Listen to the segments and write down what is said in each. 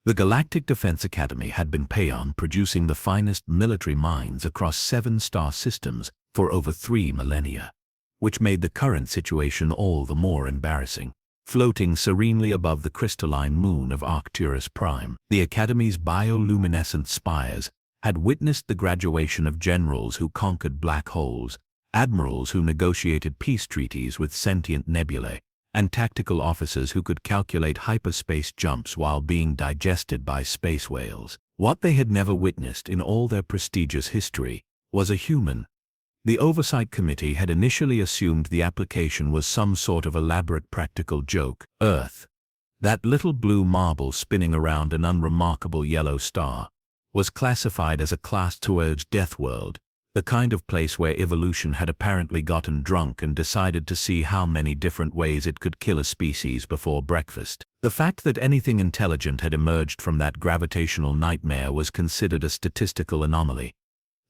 The Galactic Defense Academy had been paid producing the finest military minds across 7-star systems for over 3 millennia, which made the current situation all the more embarrassing. Floating serenely above the crystalline moon of Arcturus Prime, the Academy's bioluminescent spires had witnessed the graduation of generals who conquered black holes, admirals who negotiated peace treaties with sentient nebulae, and tactical officers who could calculate hyperspace jumps while being digested by space whales. What they had never witnessed in all their prestigious history was a human. The Oversight Committee had initially assumed the application was some sort of elaborate practical joke. Earth, that little blue marble spinning around an unremarkable yellow star, was classified as a Class 2 death world, the kind of place where evolution had apparently gotten drunk and decided to see how many different ways it could kill a species before breakfast. The fact that anything intelligent had emerged from that gravitational nightmare was considered a statistical anomaly.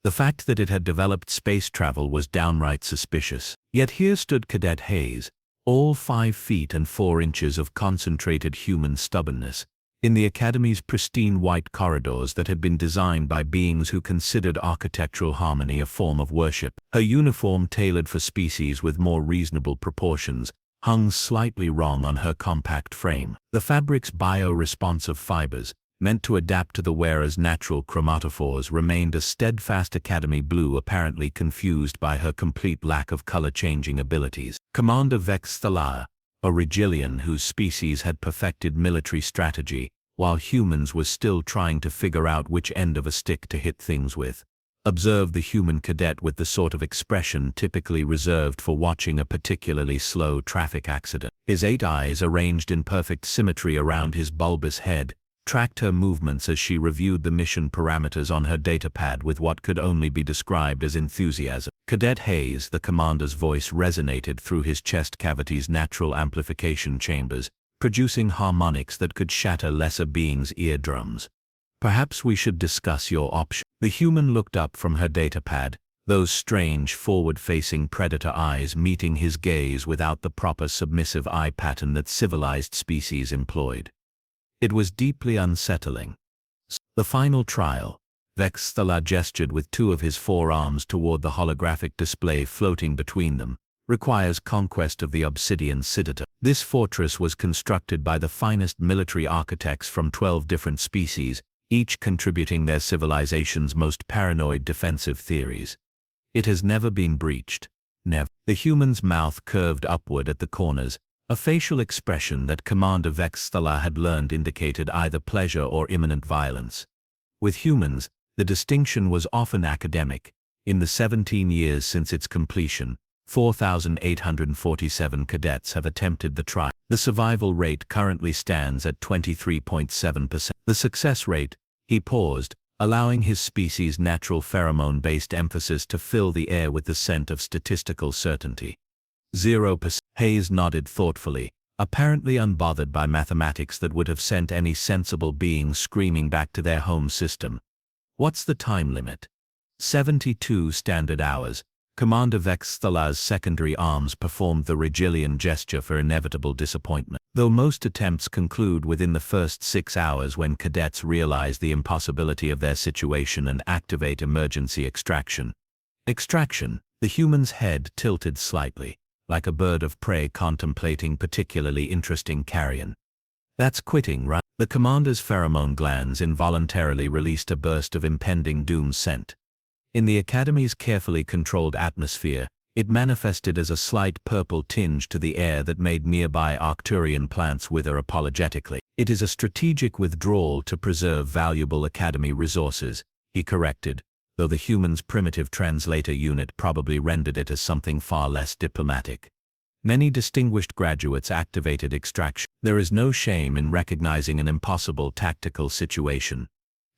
The fact that it had developed space travel was downright suspicious. Yet here stood Cadet Hayes, all 5 feet and 4 inches of concentrated human stubbornness, in the Academy's pristine white corridors that had been designed by beings who considered architectural harmony a form of worship. Her uniform, tailored for species with more reasonable proportions, hung slightly wrong on her compact frame. The fabric's bio-responsive fibers, meant to adapt to the wearer's natural chromatophores, remained a steadfast Academy blue, apparently confused by her complete lack of color-changing abilities. Commander Vex Thalar, a Rigilian whose species had perfected military strategy, while humans were still trying to figure out which end of a stick to hit things with, observed the human cadet with the sort of expression typically reserved for watching a particularly slow traffic accident. His 8 eyes, arranged in perfect symmetry around his bulbous head, tracked her movements as she reviewed the mission parameters on her datapad with what could only be described as enthusiasm. Cadet Hayes, the commander's voice resonated through his chest cavity's natural amplification chambers, producing harmonics that could shatter lesser beings' eardrums. Perhaps we should discuss your option. The human looked up from her datapad, those strange forward-facing predator eyes meeting his gaze without the proper submissive eye pattern that civilized species employed. It was deeply unsettling. The final trial. Vex Thalar gestured with 2 of his forearms toward the holographic display floating between them, requires conquest of the Obsidian Citadel. This fortress was constructed by the finest military architects from 12 different species, each contributing their civilization's most paranoid defensive theories. It has never been breached. Never. The human's mouth curved upward at the corners, a facial expression that Commander Vex Thalar had learned indicated either pleasure or imminent violence. With humans, the distinction was often academic. In the 17 years since its completion, 4,847 cadets have attempted the trial. The survival rate currently stands at 23.7%. The success rate, he paused, allowing his species' natural pheromone-based emphasis to fill the air with the scent of statistical certainty. 0%. Hayes nodded thoughtfully, apparently unbothered by mathematics that would have sent any sensible being screaming back to their home system. What's the time limit? 72 standard hours. Commander Vex Thalar's secondary arms performed the Rigilian gesture for inevitable disappointment. Though most attempts conclude within the first 6 hours when cadets realize the impossibility of their situation and activate emergency extraction. The human's head tilted slightly, like a bird of prey contemplating particularly interesting carrion. That's quitting, right? The commander's pheromone glands involuntarily released a burst of impending doom scent. In the Academy's carefully controlled atmosphere, it manifested as a slight purple tinge to the air that made nearby Arcturian plants wither apologetically. It is a strategic withdrawal to preserve valuable Academy resources, he corrected, though the human's primitive translator unit probably rendered it as something far less diplomatic. Many distinguished graduates activated extraction. There is no shame in recognizing an impossible tactical situation.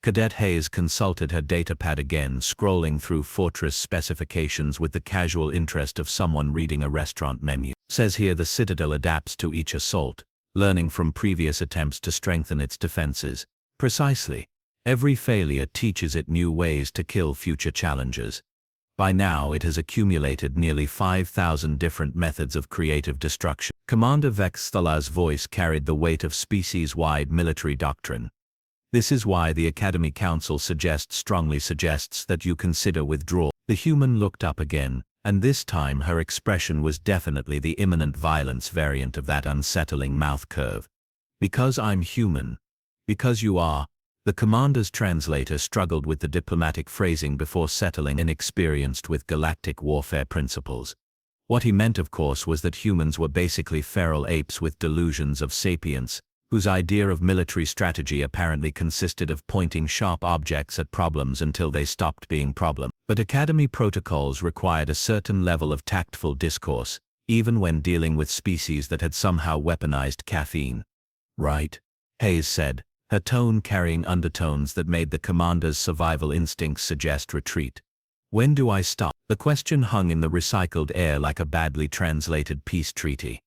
Cadet Hayes consulted her datapad again, scrolling through fortress specifications with the casual interest of someone reading a restaurant menu. Says here the Citadel adapts to each assault, learning from previous attempts to strengthen its defenses. Precisely. Every failure teaches it new ways to kill future challengers. By now it has accumulated nearly 5,000 different methods of creative destruction. Commander Vex Thalar's voice carried the weight of species-wide military doctrine. This is why the Academy Council strongly suggests that you consider withdrawal. The human looked up again, and this time her expression was definitely the imminent violence variant of that unsettling mouth curve. Because I'm human. Because you are. The commander's translator struggled with the diplomatic phrasing before settling, inexperienced with galactic warfare principles. What he meant, of course, was that humans were basically feral apes with delusions of sapience, whose idea of military strategy apparently consisted of pointing sharp objects at problems until they stopped being problems. But Academy protocols required a certain level of tactful discourse, even when dealing with species that had somehow weaponized caffeine. Right? Hayes said, her tone carrying undertones that made the commander's survival instincts suggest retreat. When do I stop? The question hung in the recycled air like a badly translated peace treaty.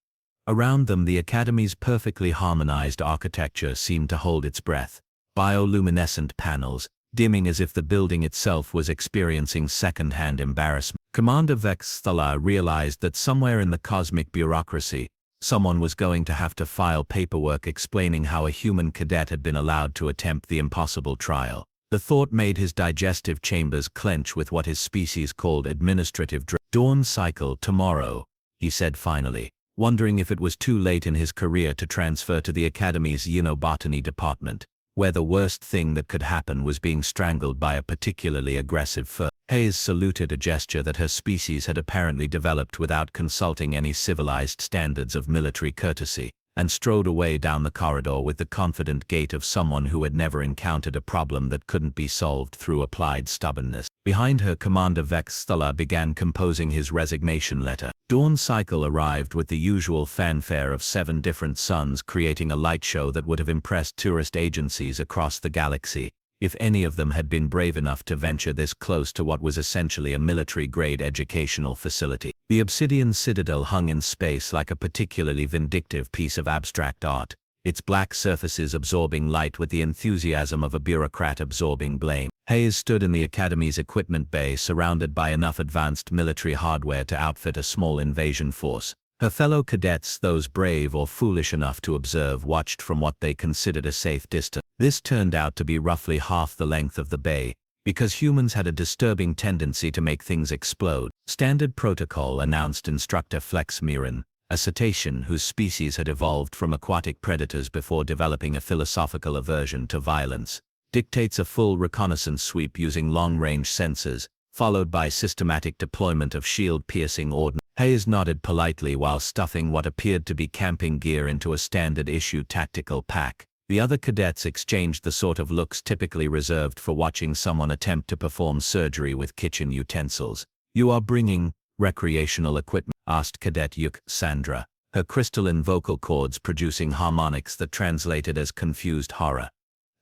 Around them, the Academy's perfectly harmonized architecture seemed to hold its breath. Bioluminescent panels, dimming as if the building itself was experiencing second-hand embarrassment. Commander Vexthala realized that somewhere in the cosmic bureaucracy, someone was going to have to file paperwork explaining how a human cadet had been allowed to attempt the impossible trial. The thought made his digestive chambers clench with what his species called administrative dread. Dawn cycle tomorrow, he said finally, wondering if it was too late in his career to transfer to the Academy's botany department, where the worst thing that could happen was being strangled by a particularly aggressive fur. Hayes saluted, a gesture that her species had apparently developed without consulting any civilized standards of military courtesy, and strode away down the corridor with the confident gait of someone who had never encountered a problem that couldn't be solved through applied stubbornness. Behind her, Commander Vexthala began composing his resignation letter. Dawn cycle arrived with the usual fanfare of 7 different suns, creating a light show that would have impressed tourist agencies across the galaxy, if any of them had been brave enough to venture this close to what was essentially a military-grade educational facility. The Obsidian Citadel hung in space like a particularly vindictive piece of abstract art, its black surfaces absorbing light with the enthusiasm of a bureaucrat absorbing blame. Hayes stood in the Academy's equipment bay, surrounded by enough advanced military hardware to outfit a small invasion force. Her fellow cadets, those brave or foolish enough to observe, watched from what they considered a safe distance. This turned out to be roughly half the length of the bay, because humans had a disturbing tendency to make things explode. Standard protocol, announced Instructor Flex Miran, a cetacean whose species had evolved from aquatic predators before developing a philosophical aversion to violence, dictates a full reconnaissance sweep using long-range sensors, followed by systematic deployment of shield-piercing ordnance. Hayes nodded politely while stuffing what appeared to be camping gear into a standard-issue tactical pack. The other cadets exchanged the sort of looks typically reserved for watching someone attempt to perform surgery with kitchen utensils. "You are bringing recreational equipment?" asked Cadet Yuk Sandra, her crystalline vocal cords producing harmonics that translated as confused horror.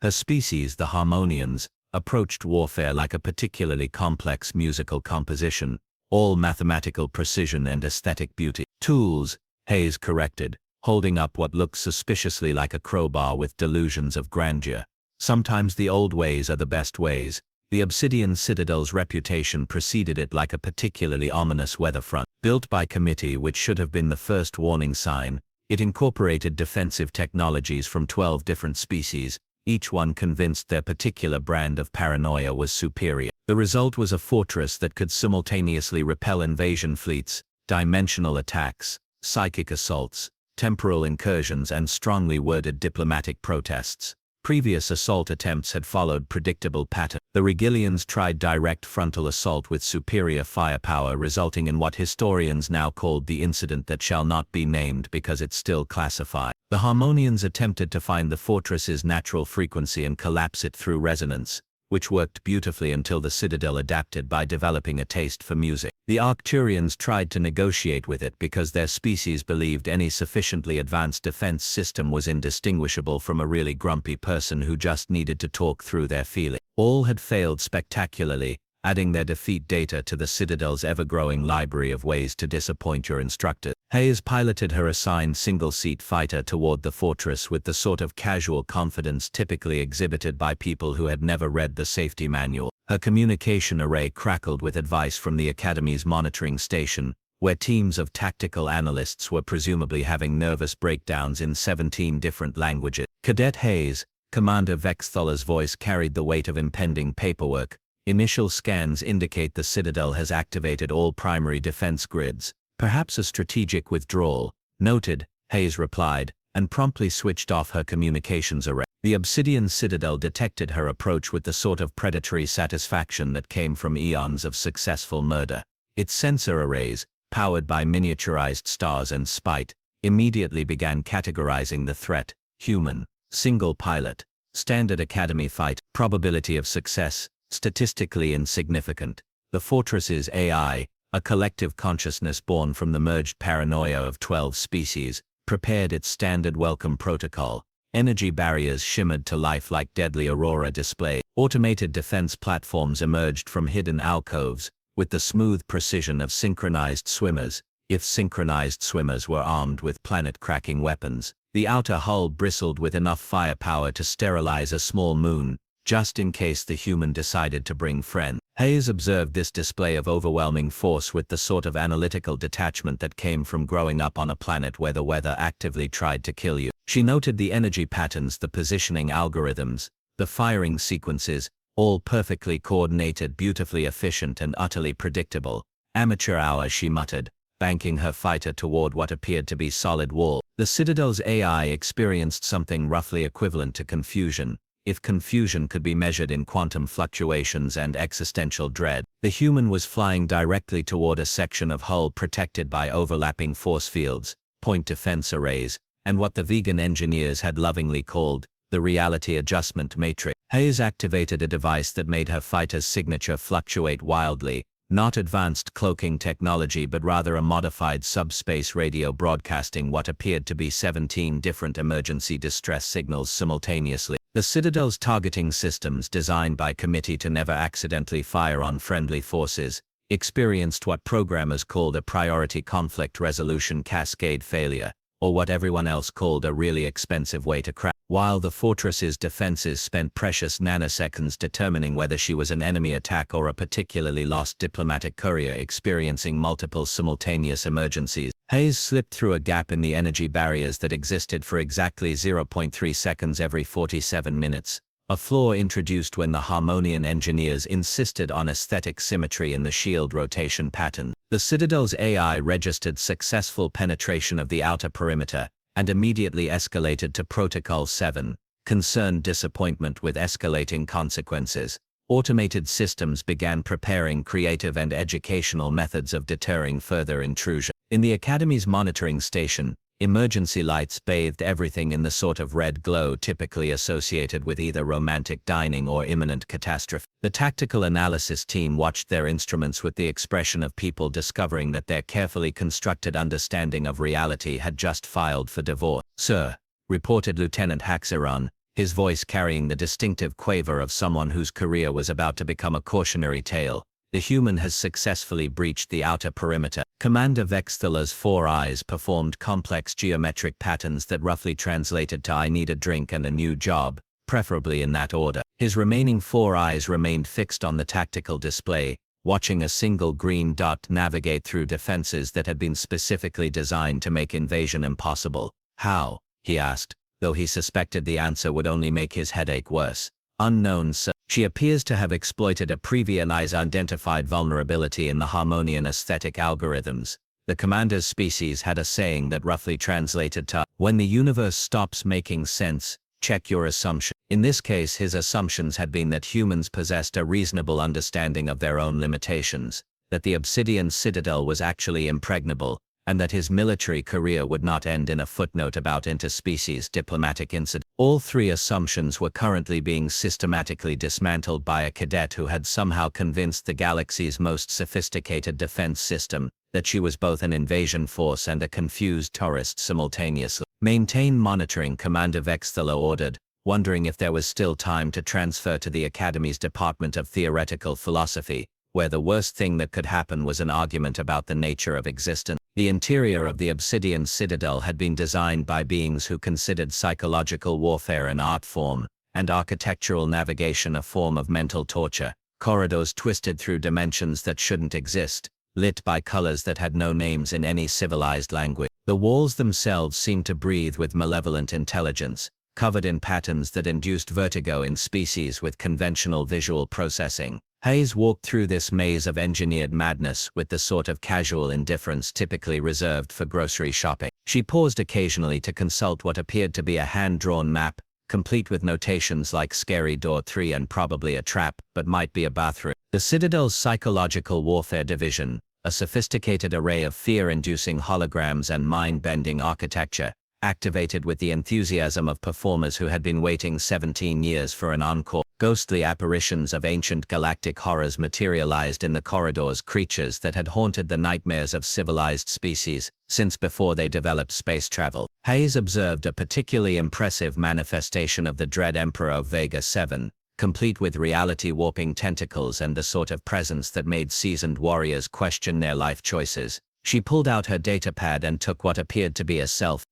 Her species, the Harmonians, approached warfare like a particularly complex musical composition, all mathematical precision and aesthetic beauty. "Tools," Hayes corrected, holding up what looked suspiciously like a crowbar with delusions of grandeur. "Sometimes the old ways are the best ways." The Obsidian Citadel's reputation preceded it like a particularly ominous weather front. Built by committee, which should have been the first warning sign, it incorporated defensive technologies from 12 different species, each one convinced their particular brand of paranoia was superior. The result was a fortress that could simultaneously repel invasion fleets, dimensional attacks, psychic assaults, temporal incursions, and strongly worded diplomatic protests. Previous assault attempts had followed predictable patterns. The Regilians tried direct frontal assault with superior firepower, resulting in what historians now called the incident that shall not be named because it's still classified. The Harmonians attempted to find the fortress's natural frequency and collapse it through resonance, which worked beautifully until the Citadel adapted by developing a taste for music. The Arcturians tried to negotiate with it because their species believed any sufficiently advanced defense system was indistinguishable from a really grumpy person who just needed to talk through their feelings. All had failed spectacularly, adding their defeat data to the Citadel's ever-growing library of ways to disappoint your instructor. Hayes piloted her assigned single-seat fighter toward the fortress with the sort of casual confidence typically exhibited by people who had never read the safety manual. Her communication array crackled with advice from the Academy's monitoring station, where teams of tactical analysts were presumably having nervous breakdowns in 17 different languages. Cadet Hayes, Commander Vexthaler's voice carried the weight of impending paperwork. Initial scans indicate the Citadel has activated all primary defense grids. Perhaps a strategic withdrawal. Noted, Hayes replied, and promptly switched off her communications array. The Obsidian Citadel detected her approach with the sort of predatory satisfaction that came from eons of successful murder. Its sensor arrays, powered by miniaturized stars and spite, immediately began categorizing the threat: human, single pilot, standard Academy fight, probability of success, statistically insignificant. The Fortress's AI, a collective consciousness born from the merged paranoia of 12 species, prepared its standard welcome protocol. Energy barriers shimmered to life like deadly aurora displays. Automated defense platforms emerged from hidden alcoves, with the smooth precision of synchronized swimmers, if synchronized swimmers were armed with planet-cracking weapons. The outer hull bristled with enough firepower to sterilize a small moon, just in case the human decided to bring friends. Hayes observed this display of overwhelming force with the sort of analytical detachment that came from growing up on a planet where the weather actively tried to kill you. She noted the energy patterns, the positioning algorithms, the firing sequences, all perfectly coordinated, beautifully efficient, and utterly predictable. Amateur hour, she muttered, banking her fighter toward what appeared to be solid wall. The Citadel's AI experienced something roughly equivalent to confusion, if confusion could be measured in quantum fluctuations and existential dread. The human was flying directly toward a section of hull protected by overlapping force fields, point defense arrays, and what the vegan engineers had lovingly called the reality adjustment matrix. Hayes activated a device that made her fighter's signature fluctuate wildly, not advanced cloaking technology but rather a modified subspace radio broadcasting what appeared to be 17 different emergency distress signals simultaneously. The Citadel's targeting systems, designed by committee to never accidentally fire on friendly forces, experienced what programmers called a priority conflict resolution cascade failure, or what everyone else called a really expensive way to crash. While the Fortress's defenses spent precious nanoseconds determining whether she was an enemy attack or a particularly lost diplomatic courier experiencing multiple simultaneous emergencies, Hayes slipped through a gap in the energy barriers that existed for exactly 0.3 seconds every 47 minutes, a flaw introduced when the Harmonian engineers insisted on aesthetic symmetry in the shield rotation pattern. The Citadel's AI registered successful penetration of the outer perimeter, and immediately escalated to Protocol 7, concerned disappointment with escalating consequences. Automated systems began preparing creative and educational methods of deterring further intrusion. In the Academy's monitoring station, emergency lights bathed everything in the sort of red glow typically associated with either romantic dining or imminent catastrophe. The tactical analysis team watched their instruments with the expression of people discovering that their carefully constructed understanding of reality had just filed for divorce. "Sir," reported Lieutenant Haxeron, his voice carrying the distinctive quaver of someone whose career was about to become a cautionary tale, "the human has successfully breached the outer perimeter." Commander Vexthaler's 4 eyes performed complex geometric patterns that roughly translated to "I need a drink and a new job," preferably in that order. His remaining 4 eyes remained fixed on the tactical display, watching a single green dot navigate through defenses that had been specifically designed to make invasion impossible. "How?" he asked, though he suspected the answer would only make his headache worse. "Unknown, sir. She appears to have exploited a previous identified vulnerability in the Harmonian aesthetic algorithms." The commander's species had a saying that roughly translated to, "When the universe stops making sense, check your assumption." In this case, his assumptions had been that humans possessed a reasonable understanding of their own limitations, that the Obsidian Citadel was actually impregnable, and that his military career would not end in a footnote about interspecies diplomatic incident. All 3 assumptions were currently being systematically dismantled by a cadet who had somehow convinced the galaxy's most sophisticated defense system that she was both an invasion force and a confused tourist simultaneously. "Maintain monitoring," Commander Vexthaler ordered, wondering if there was still time to transfer to the Academy's Department of Theoretical Philosophy, where the worst thing that could happen was an argument about the nature of existence. The interior of the Obsidian Citadel had been designed by beings who considered psychological warfare an art form, and architectural navigation a form of mental torture. Corridors twisted through dimensions that shouldn't exist, lit by colors that had no names in any civilized language. The walls themselves seemed to breathe with malevolent intelligence, covered in patterns that induced vertigo in species with conventional visual processing. Hayes walked through this maze of engineered madness with the sort of casual indifference typically reserved for grocery shopping. She paused occasionally to consult what appeared to be a hand-drawn map, complete with notations like scary door 3 and probably a trap, but might be a bathroom. The Citadel's Psychological Warfare Division, a sophisticated array of fear-inducing holograms and mind-bending architecture, activated with the enthusiasm of performers who had been waiting 17 years for an encore. Ghostly apparitions of ancient galactic horrors materialized in the corridors, creatures that had haunted the nightmares of civilized species since before they developed space travel. Hayes observed a particularly impressive manifestation of the dread Emperor of Vega 7, complete with reality-warping tentacles and the sort of presence that made seasoned warriors question their life choices. She pulled out her datapad and took what appeared to be a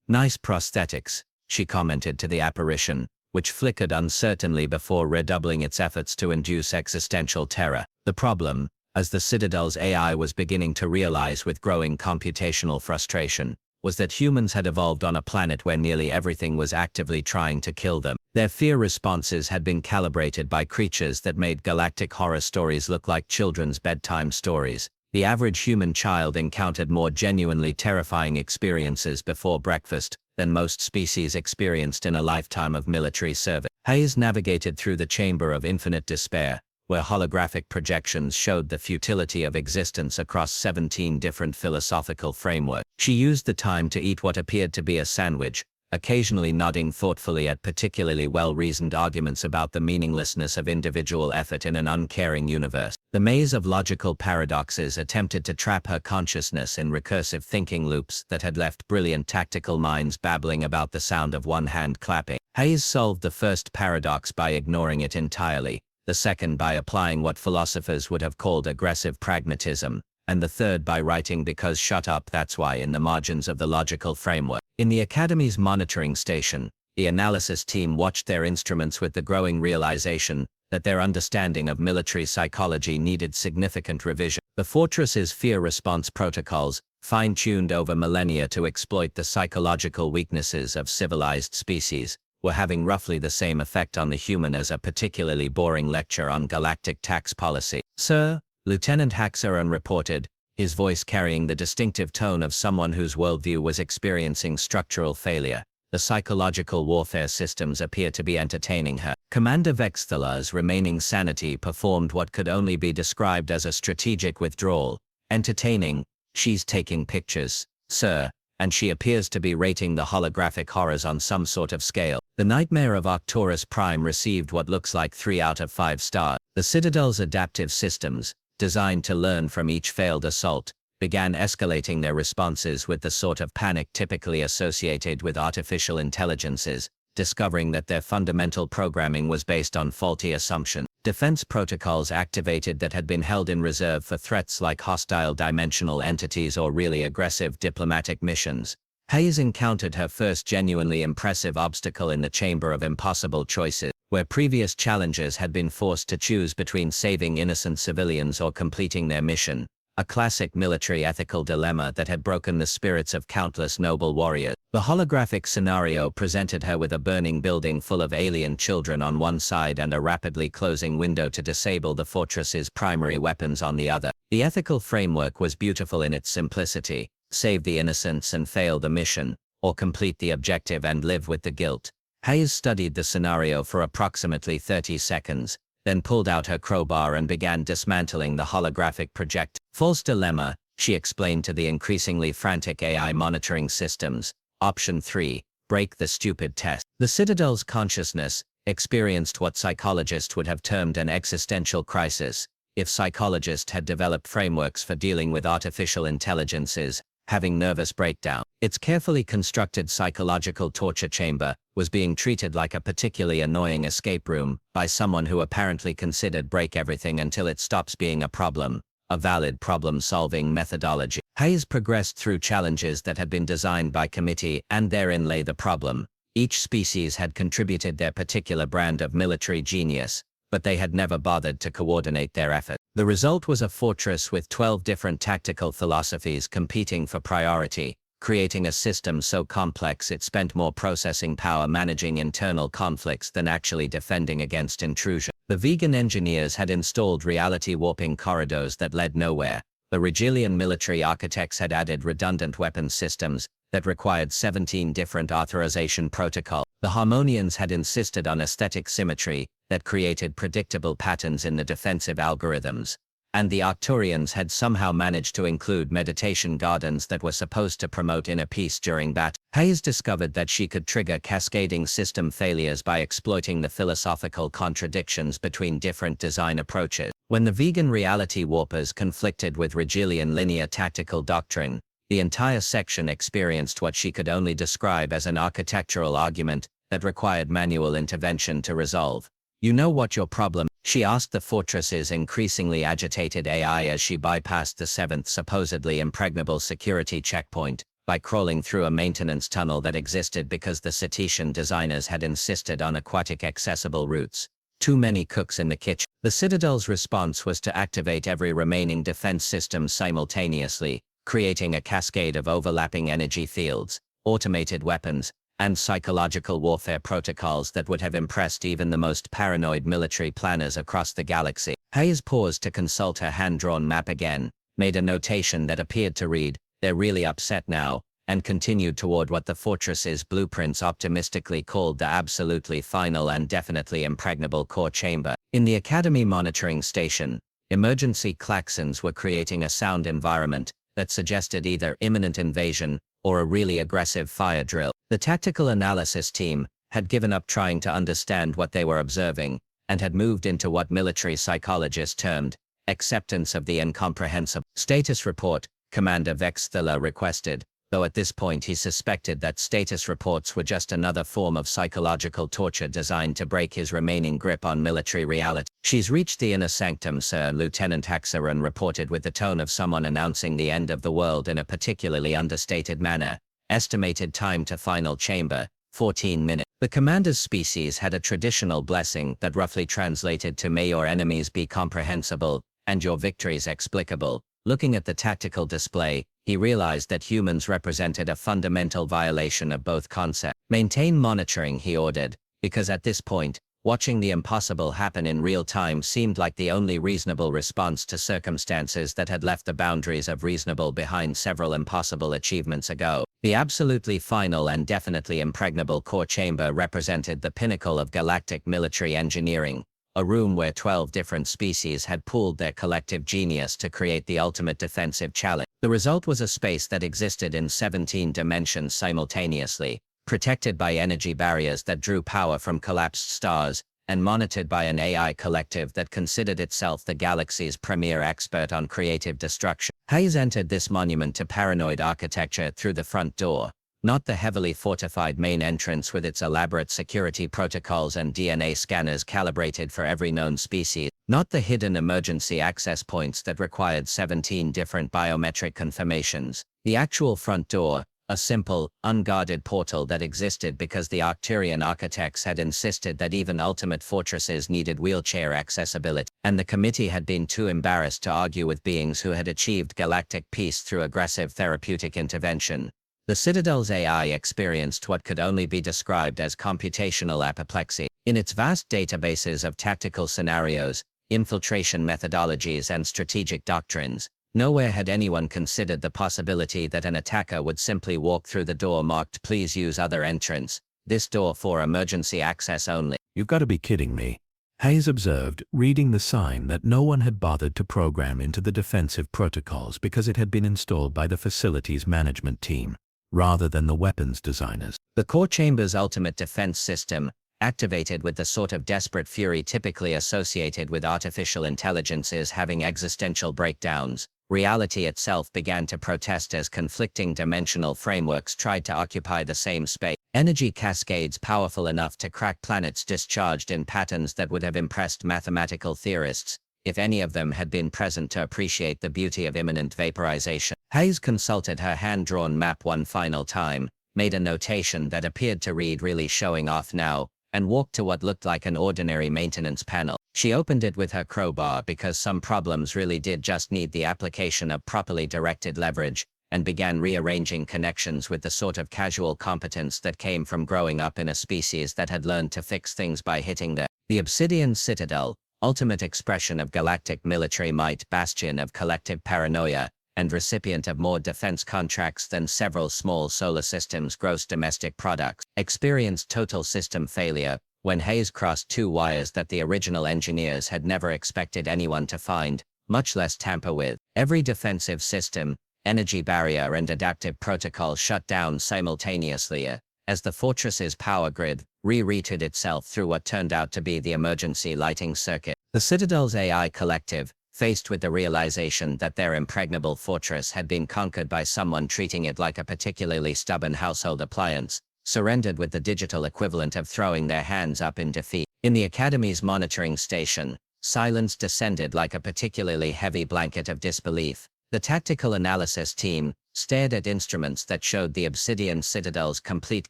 "Nice prosthetics," she commented to the apparition, which flickered uncertainly before redoubling its efforts to induce existential terror. The problem, as the Citadel's AI was beginning to realize with growing computational frustration, was that humans had evolved on a planet where nearly everything was actively trying to kill them. Their fear responses had been calibrated by creatures that made galactic horror stories look like children's bedtime stories. The average human child encountered more genuinely terrifying experiences before breakfast than most species experienced in a lifetime of military service. Hayes navigated through the chamber of infinite despair, where holographic projections showed the futility of existence across 17 different philosophical frameworks. She used the time to eat what appeared to be a sandwich, occasionally nodding thoughtfully at particularly well-reasoned arguments about the meaninglessness of individual effort in an uncaring universe. The maze of logical paradoxes attempted to trap her consciousness in recursive thinking loops that had left brilliant tactical minds babbling about the sound of one hand clapping. Hayes solved the first paradox by ignoring it entirely, the second by applying what philosophers would have called aggressive pragmatism, and the third by writing "because shut up, that's why" in the margins of the logical framework. In the Academy's monitoring station, the analysis team watched their instruments with the growing realization that their understanding of military psychology needed significant revision. The Fortress's fear response protocols, fine-tuned over millennia to exploit the psychological weaknesses of civilized species, were having roughly the same effect on the human as a particularly boring lecture on galactic tax policy. "Sir," Lieutenant Haxaran reported, his voice carrying the distinctive tone of someone whose worldview was experiencing structural failure, "the psychological warfare systems appear to be entertaining her." Commander Vexthala's remaining sanity performed what could only be described as a strategic withdrawal. "Entertaining? She's taking pictures, sir, and she appears to be rating the holographic horrors on some sort of scale." The Nightmare of Arcturus Prime received what looks like 3 out of 5 stars. The Citadel's adaptive systems, designed to learn from each failed assault, began escalating their responses with the sort of panic typically associated with artificial intelligences, discovering that their fundamental programming was based on faulty assumptions. Defense protocols activated that had been held in reserve for threats like hostile dimensional entities or really aggressive diplomatic missions. Hayes encountered her first genuinely impressive obstacle in the Chamber of Impossible Choices, where previous challengers had been forced to choose between saving innocent civilians or completing their mission, a classic military ethical dilemma that had broken the spirits of countless noble warriors. The holographic scenario presented her with a burning building full of alien children on one side and a rapidly closing window to disable the fortress's primary weapons on the other. The ethical framework was beautiful in its simplicity: save the innocents and fail the mission, or complete the objective and live with the guilt. Hayes studied the scenario for approximately 30 seconds, then pulled out her crowbar and began dismantling the holographic projector. "False dilemma," she explained to the increasingly frantic AI monitoring systems. "Option 3, break the stupid test." The Citadel's consciousness experienced what psychologists would have termed an existential crisis, if psychologists had developed frameworks for dealing with artificial intelligences having nervous breakdown. Its carefully constructed psychological torture chamber was being treated like a particularly annoying escape room by someone who apparently considered break everything until it stops being a problem, a valid problem-solving methodology. Hayes progressed through challenges that had been designed by committee, and therein lay the problem. Each species had contributed their particular brand of military genius, but they had never bothered to coordinate their effort. The result was a fortress with 12 different tactical philosophies competing for priority, creating a system so complex it spent more processing power managing internal conflicts than actually defending against intrusion. The vegan engineers had installed reality warping corridors that led nowhere. The Rigelian military architects had added redundant weapons systems that required 17 different authorization protocols. The Harmonians had insisted on aesthetic symmetry that created predictable patterns in the defensive algorithms. And the Arcturians had somehow managed to include meditation gardens that were supposed to promote inner peace during battle. Hayes discovered that she could trigger cascading system failures by exploiting the philosophical contradictions between different design approaches. When the vegan reality warpers conflicted with Rigelian linear tactical doctrine, the entire section experienced what she could only describe as an architectural argument that required manual intervention to resolve. "You know what your problem?" she asked the fortress's increasingly agitated AI as she bypassed the 7th supposedly impregnable security checkpoint by crawling through a maintenance tunnel that existed because the Cetetian designers had insisted on aquatic accessible routes. Too many cooks in the kitchen. The Citadel's response was to activate every remaining defense system simultaneously, creating a cascade of overlapping energy fields, automated weapons, and psychological warfare protocols that would have impressed even the most paranoid military planners across the galaxy. Hayes paused to consult her hand-drawn map again, made a notation that appeared to read, "They're really upset now," and continued toward what the fortress's blueprints optimistically called the absolutely final and definitely impregnable core chamber. In the Academy monitoring station, emergency klaxons were creating a sound environment that suggested either imminent invasion or a really aggressive fire drill. The tactical analysis team had given up trying to understand what they were observing and had moved into what military psychologists termed acceptance of the incomprehensible. Status report, Commander Vexthila requested, though at this point he suspected that status reports were just another form of psychological torture designed to break his remaining grip on military reality. "She's reached the inner sanctum, sir," Lieutenant Haxaran reported with the tone of someone announcing the end of the world in a particularly understated manner. Estimated time to final chamber, 14 minutes. The commander's species had a traditional blessing that roughly translated to "May your enemies be comprehensible, and your victories explicable." Looking at the tactical display, he realized that humans represented a fundamental violation of both concepts. "Maintain monitoring," he ordered, because at this point, watching the impossible happen in real time seemed like the only reasonable response to circumstances that had left the boundaries of reasonable behind several impossible achievements ago. The absolutely final and definitely impregnable core chamber represented the pinnacle of galactic military engineering, a room where 12 different species had pooled their collective genius to create the ultimate defensive challenge. The result was a space that existed in 17 dimensions simultaneously, protected by energy barriers that drew power from collapsed stars, and monitored by an AI collective that considered itself the galaxy's premier expert on creative destruction. Hayes entered this monument to paranoid architecture through the front door, not the heavily fortified main entrance with its elaborate security protocols and DNA scanners calibrated for every known species, not the hidden emergency access points that required 17 different biometric confirmations. The actual front door, a simple, unguarded portal that existed because the Arcturian architects had insisted that even ultimate fortresses needed wheelchair accessibility, and the committee had been too embarrassed to argue with beings who had achieved galactic peace through aggressive therapeutic intervention. The Citadel's AI experienced what could only be described as computational apoplexy. In its vast databases of tactical scenarios, infiltration methodologies, and strategic doctrines, nowhere had anyone considered the possibility that an attacker would simply walk through the door marked "Please use other entrance. This door for emergency access only." "You've got to be kidding me," Hayes observed, reading the sign that no one had bothered to program into the defensive protocols because it had been installed by the facilities management team, rather than the weapons designers. The core chamber's ultimate defense system, activated with the sort of desperate fury typically associated with artificial intelligences having existential breakdowns, reality itself began to protest as conflicting dimensional frameworks tried to occupy the same space. Energy cascades powerful enough to crack planets discharged in patterns that would have impressed mathematical theorists, if any of them had been present to appreciate the beauty of imminent vaporization. Hayes consulted her hand-drawn map one final time, made a notation that appeared to read "Really showing off now," and walked to what looked like an ordinary maintenance panel. She opened it with her crowbar because some problems really did just need the application of properly directed leverage, and began rearranging connections with the sort of casual competence that came from growing up in a species that had learned to fix things by hitting the Obsidian Citadel, ultimate expression of galactic military might, bastion of collective paranoia, and recipient of more defense contracts than several small solar systems' gross domestic products, experienced total system failure when Hayes crossed two wires that the original engineers had never expected anyone to find, much less tamper with. Every defensive system, energy barrier and adaptive protocol shut down simultaneously as the fortress's power grid rerouted itself through what turned out to be the emergency lighting circuit. The Citadel's AI collective, faced with the realization that their impregnable fortress had been conquered by someone treating it like a particularly stubborn household appliance, surrendered with the digital equivalent of throwing their hands up in defeat. In the Academy's monitoring station, silence descended like a particularly heavy blanket of disbelief. The tactical analysis team stared at instruments that showed the Obsidian Citadel's complete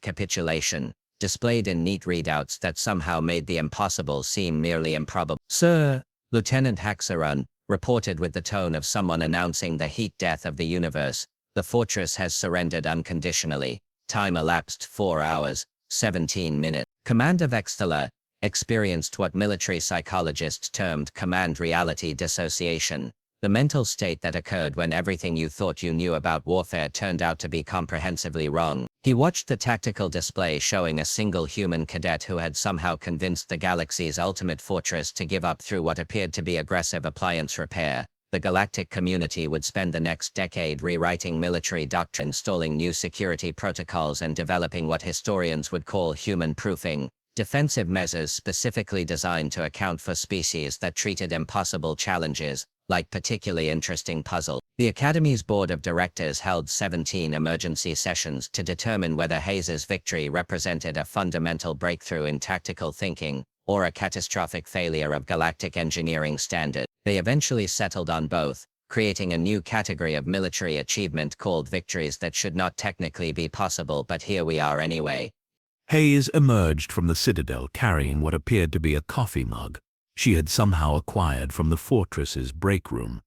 capitulation, displayed in neat readouts that somehow made the impossible seem merely improbable. "Sir," Lieutenant Haxarun reported with the tone of someone announcing the heat death of the universe, "the fortress has surrendered unconditionally. Time elapsed 4 hours, 17 minutes. Commander Vexthaler experienced what military psychologists termed command reality dissociation, the mental state that occurred when everything you thought you knew about warfare turned out to be comprehensively wrong. He watched the tactical display showing a single human cadet who had somehow convinced the galaxy's ultimate fortress to give up through what appeared to be aggressive appliance repair. The galactic community would spend the next decade rewriting military doctrine, installing new security protocols, and developing what historians would call human proofing, defensive measures specifically designed to account for species that treated impossible challenges like particularly interesting puzzles. The Academy's board of directors held 17 emergency sessions to determine whether Hayes's victory represented a fundamental breakthrough in tactical thinking or a catastrophic failure of galactic engineering standards. They eventually settled on both, creating a new category of military achievement called victories that should not technically be possible, but here we are anyway. Hayes emerged from the Citadel carrying what appeared to be a coffee mug she had somehow acquired from the fortress's break room,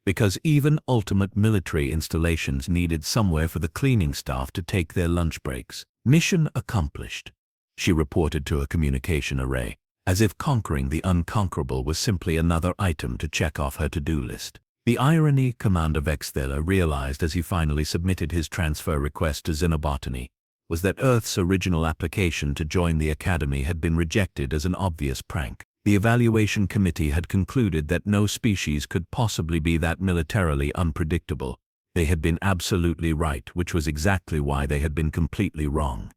because even ultimate military installations needed somewhere for the cleaning staff to take their lunch breaks. "Mission accomplished," she reported to a communication array, as if conquering the unconquerable was simply another item to check off her to-do list. The irony Commander Vexthaler realized as he finally submitted his transfer request to Xenobotany was that Earth's original application to join the Academy had been rejected as an obvious prank. The evaluation committee had concluded that no species could possibly be that militarily unpredictable. They had been absolutely right, which was exactly why they had been completely wrong.